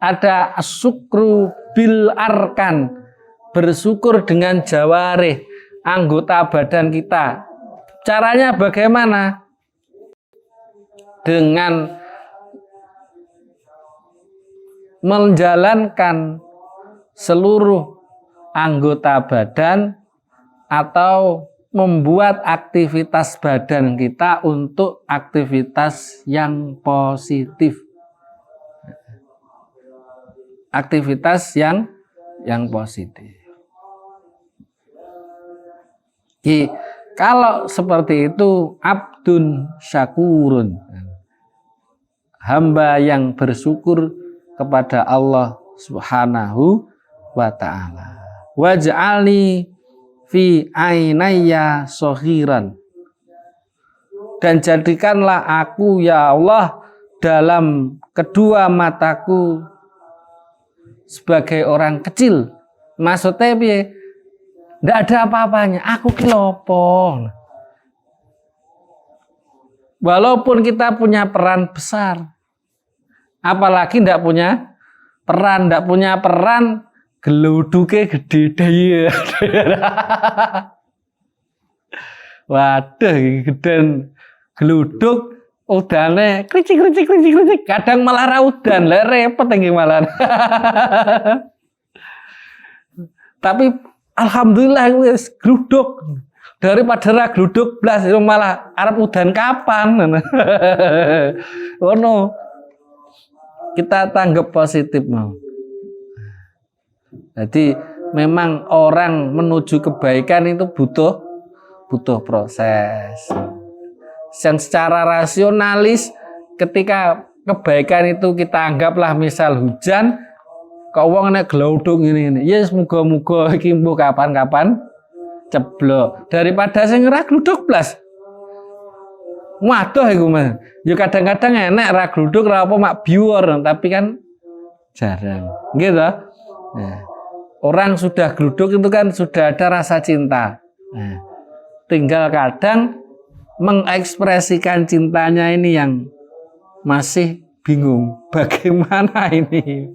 ada syukru bil arkan, bersyukur dengan jawarih, anggota badan kita. Caranya bagaimana? Dengan menjalankan seluruh anggota badan atau membuat aktivitas badan kita untuk aktivitas yang positif. Aktivitas yang positif. Jadi, kalau seperti itu abdun syakurun, hamba yang bersyukur kepada Allah Subhanahu wa ta'ala. Waj'alni fi ainayya sohiran, dan jadikanlah aku ya Allah dalam kedua mataku sebagai orang kecil. Maksudnya piye? Ndak ada apa-apanya, aku ki lopo. Walaupun kita punya peran besar, apalagi ndak punya peran geluduke gede daya. Waduh, geden geluduk udane kricik, kadang malah ra udan, lah repot iki malah. Tapi alhamdulillah wis gluduk, daripada ra gluduk blas malah arep udan kapan. Ono kita tanggap positif mau. Jadi memang orang menuju kebaikan itu butuh proses. Yang secara rasionalis, ketika kebaikan itu kita anggaplah misal hujan, kok wong nek glodok ngene-ngene. Ya muga-muga iki mbuh kapan-kapan ceblok daripada sing ora gluduk blas. Waduh iku Mas. Ya kadang-kadang enek ra gluduk ra apa mak biwor, tapi kan jarang. Nggih to? Nah, orang sudah gluduk itu kan sudah ada rasa cinta. Nah, tinggal kadang mengekspresikan cintanya ini yang masih bingung. Bagaimana ini?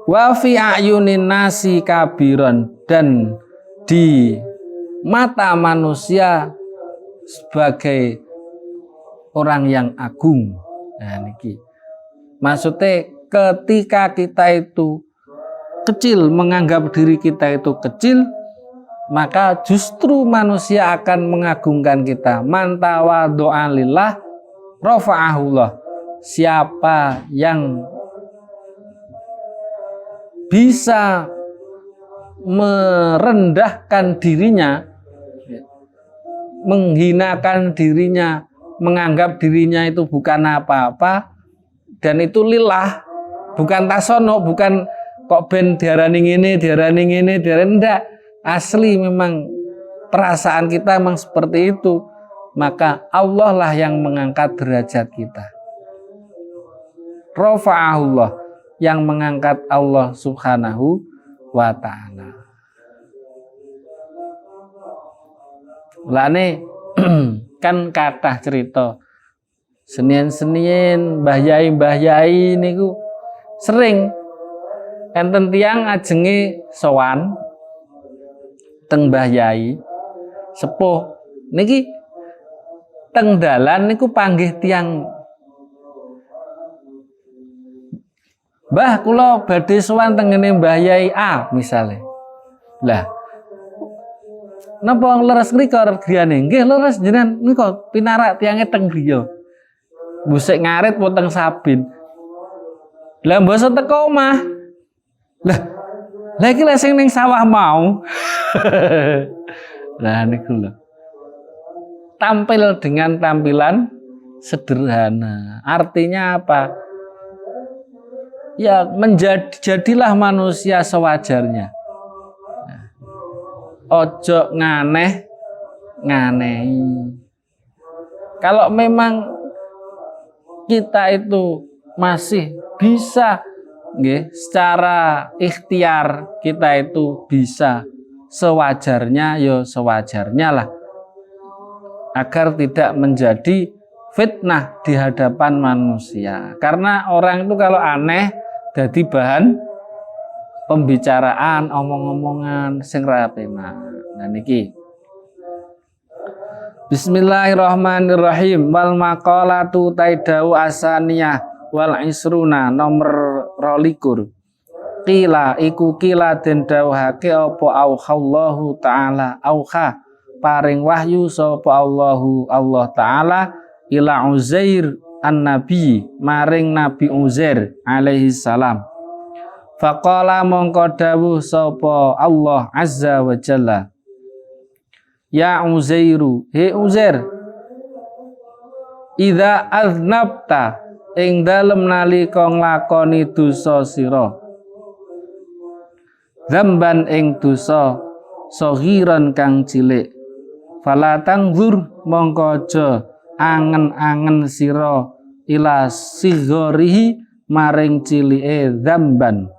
Wa fi ayunin nasi kabiron, dan di mata manusia sebagai orang yang agung. Nah niki maksudnya ketika kita itu kecil, menganggap diri kita itu kecil, maka justru manusia akan mengagungkan kita. Man tawadhu'a lillah rafa'ahullah. Siapa yang bisa merendahkan dirinya, menghinakan dirinya, menganggap dirinya itu bukan apa-apa, dan itu lillah, bukan tasono, bukan kok ben diarani ngene, ndak. Asli memang perasaan kita memang seperti itu, maka Allah lah yang mengangkat derajat kita. Rafa'ahullah, yang mengangkat Allah Subhanahu wa ta'ala. Lane kan kathah cerita senien Mbah Yai niku sering enten tiyang ajenge sowan teng Mbah Yai sepuh niki teng dalan niku panggih tiyang, Mbah kula badhe sowan teng ngene Mbah Yai A misale. Lah napa leres mriku griyane? Nggih leres jenengan nika pinarak tiyange teng griya. Busek ngarit wonten sabin. Lah mboso teko omah. Lah iki lek sing ning sawah mau. Lah niku lho. Tampil dengan tampilan sederhana. Artinya apa? Ya jadilah manusia sewajarnya. Ojo nganeh-nganehi. Kalau memang kita itu masih bisa nggih, secara ikhtiar kita itu bisa sewajarnya, ya sewajarnya lah. agar tidak menjadi fitnah di hadapan manusia. Karena orang itu kalau aneh jadi bahan pembicaraan, omong-omongan sing ra penak. Nah niki. Bismillahirrahmanirrahim. Wal maqalatu taidau asaniyah wal isruna nomor 22. Qila iku qila den dawuhake apa auhallahu taala auha paring wahyu sapa Allah taala ila Uzair an-nabi maring Nabi Uzair alaihi salam. Faqala mongko dawuh sapa Allah azza wa jalla, ya Uzairu, he Uzair, idza aznabta ing dalem nalika nglakoni dosa sira, zamban ing dosa saghiran kang cilik, fala tangzur mongko aja angen-angen sira ila sigharihi maring cilike zamban,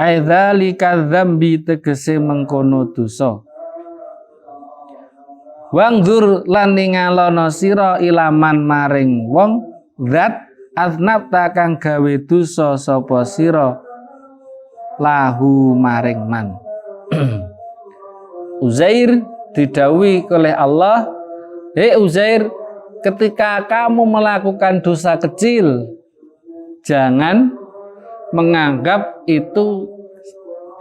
aidzalika dzambi tegese mengkono dosa. Wangzur lan ningalono sira ilaman maring wong zat aznabta kang gawe dosa sapa sira lahu maring man. Uzair didhawuhi oleh Allah, "Hei Uzair, ketika kamu melakukan dosa kecil, jangan menganggap itu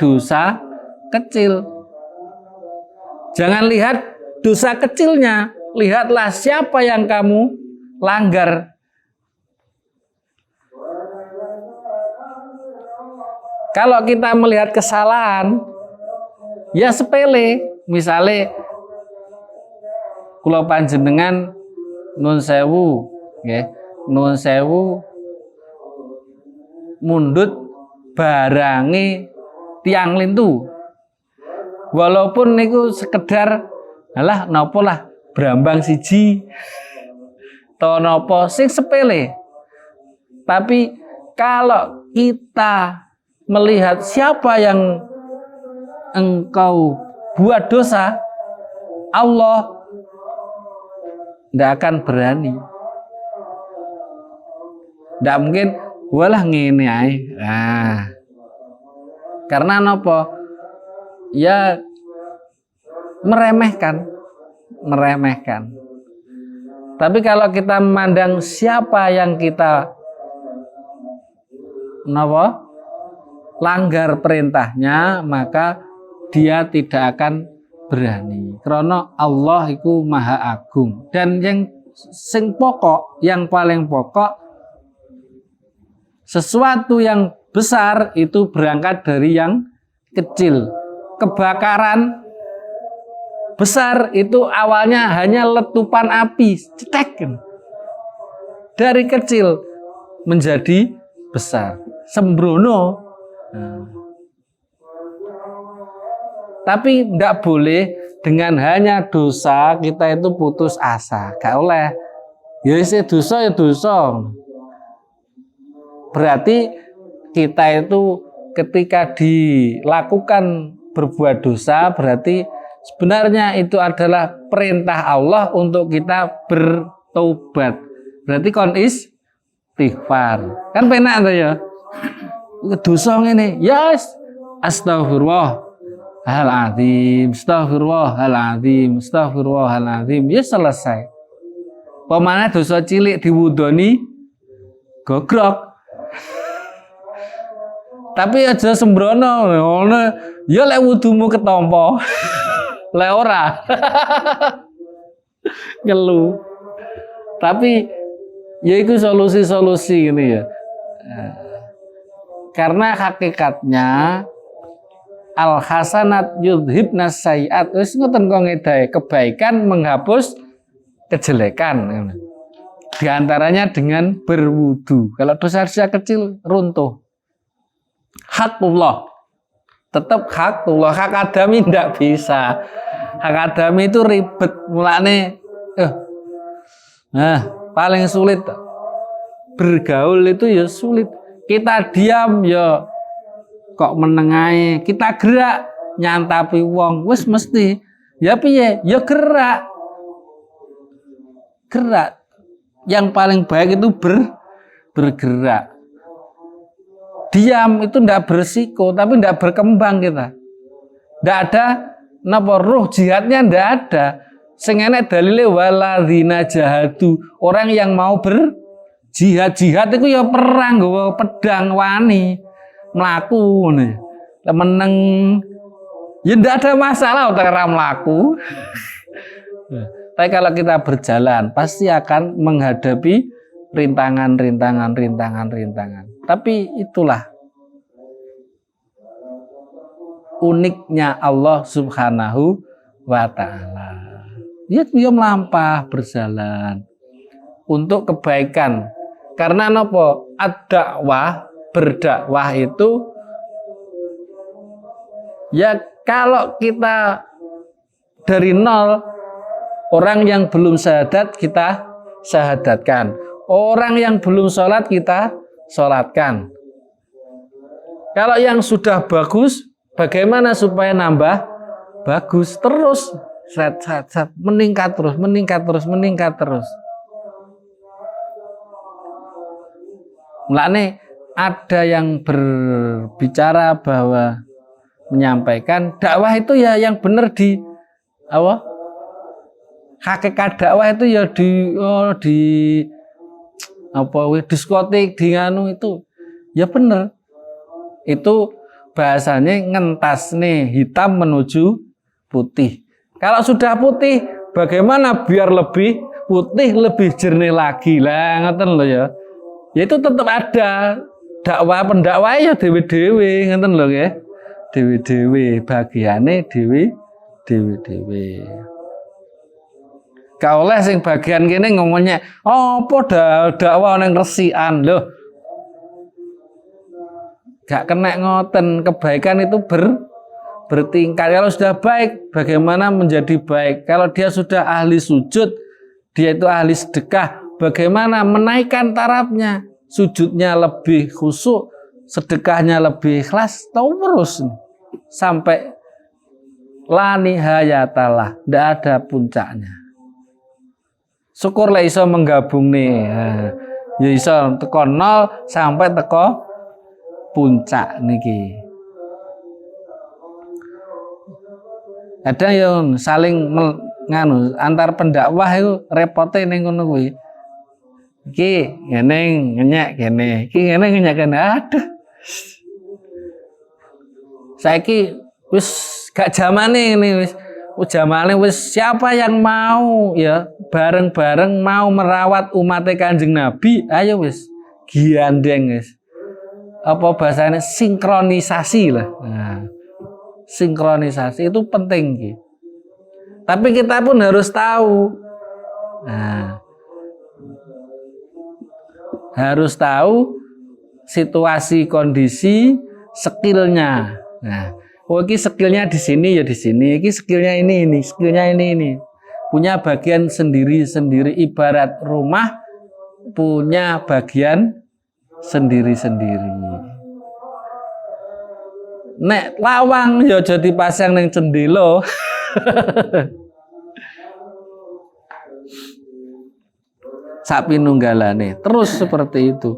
dosa kecil. Jangan lihat dosa kecilnya, lihatlah siapa yang kamu langgar." Kalau kita melihat kesalahan, ya sepele, misalnya kula panjenengan nun sewu, nggih, nun sewu mundut barangi tiang lintu. Walaupun niku sekedar alah napa lah brambang siji to napa sing sepele. Tapi kalau kita melihat siapa yang engkau buat dosa, Allah tidak akan berani. Tidak mungkin walah ngene ae. Nah, karena napa? Ya meremehkan. Tapi kalau kita memandang siapa yang kita napa? Langgar perintahnya, maka dia tidak akan berani. Karena Allah itu maha agung. Dan yang sing pokok, yang paling pokok, sesuatu yang besar itu berangkat dari yang kecil. Kebakaran besar itu awalnya hanya letupan api, cetek. Dari kecil menjadi besar, sembrono. Tapi tidak boleh dengan hanya dosa kita itu putus asa, gak oleh. Ya dosa ya dosa. Berarti kita itu ketika dilakukan berbuat dosa, berarti sebenarnya itu adalah perintah Allah untuk kita bertobat. Berarti kon istighfar. Kan penak tuh ya. Dosa ngene, yes, astagfirullahaladzim, astagfirullahaladzim, ya selesai. Pemana dosa cilik diwudoni gogrok. Tapi aja sembrono, ya lek wudumu ketompo, lek ora ngeluh. Tapi ya itu solusi-solusi ini ya. Karena hakikatnya al hasanat yudhibnas sayiat, wis ngoten kok ngedahe, kebaikan menghapus kejelekan. Di antaranya dengan berwudu. Kalau dosa-dosa kecil runtuh. Hakullah. Tetap hakullah, hak adami tidak bisa. Hak adami itu ribet, mulane paling sulit. Bergaul itu ya sulit. Kita diam ya kok menengahi, kita gerak nyantapi wong wis mesti ya piye ya gerak. gerak. Yang paling baik itu bergerak. Diam itu tidak berisiko, tapi tidak berkembang kita. Tidak ada napa ruh jihadnya, tidak ada. Sing enek dalile waladzina jahadu, orang yang mau berjihad. Jihad itu ya perang, nggawa pedang wani, mlaku nih. Meneng ya tidak ada masalah ora mlaku. Tapi kalau kita berjalan pasti akan menghadapi rintangan. Tapi itulah uniknya Allah Subhanahu wa ta'ala. Dia melampah berjalan untuk kebaikan. Karena nopo? Ad-dakwah, berdakwah itu ya kalau kita dari nol, orang yang belum syahadat kita syahadatkan. Orang yang belum sholat kita sholatkan. Kalau yang sudah bagus, bagaimana supaya nambah bagus? Terus meningkat terus. Mulane ada yang berbicara bahwa menyampaikan dakwah itu ya yang benar di apa? Hakikat dakwah itu ya di diskotik di nganu itu ya bener. Itu bahasanya ngentas nih hitam menuju putih. Kalau sudah putih bagaimana biar lebih putih, lebih jernih lagi lah, ngoten lho ya. Ya itu tetap ada dakwah pendakwah ya dewe-dewe, ngoten lho ya. Dewe-dewe bagiane dewe-dewe. Kaulah sing bagian kene ngomongnya, apa dakwah nang resikan lho. Gak kena ngoten, kebaikan itu bertingkat. Kalau sudah baik, bagaimana menjadi baik? Kalau dia sudah ahli sujud, dia itu ahli sedekah, bagaimana menaikkan tarafnya? Sujudnya lebih khusyuk, sedekahnya lebih ikhlas, tahu terus sampai la nihayatalah, tidak ada puncaknya. Syukur lah iso menggabung nih, ya iso teko nol sampai teko puncak niki. Ada yang saling nganu antar pendakwah itu repote ning ngono kuwi. Iki ngene ngenyek kene, iki ngene ngenyek kene. Aduh. Saiki wis gak zamane ini wis. Jamane wis siapa yang mau ya bareng-bareng mau merawat umat Kanjeng Nabi, ayo wis giandeng wis. Apa bahasanya sinkronisasi lah. Nah, sinkronisasi itu penting gitu. Tapi kita pun harus tahu. Nah, harus tahu situasi, kondisi, skillnya. Nah, oh ini skillnya di sini ya di sini. Ini skillnya ini, skillnya ini. Punya bagian sendiri-sendiri. Ibarat rumah punya bagian sendiri-sendiri. Nek lawang ya jadi pasang neng cendelo. Sapi nunggalane terus seperti itu.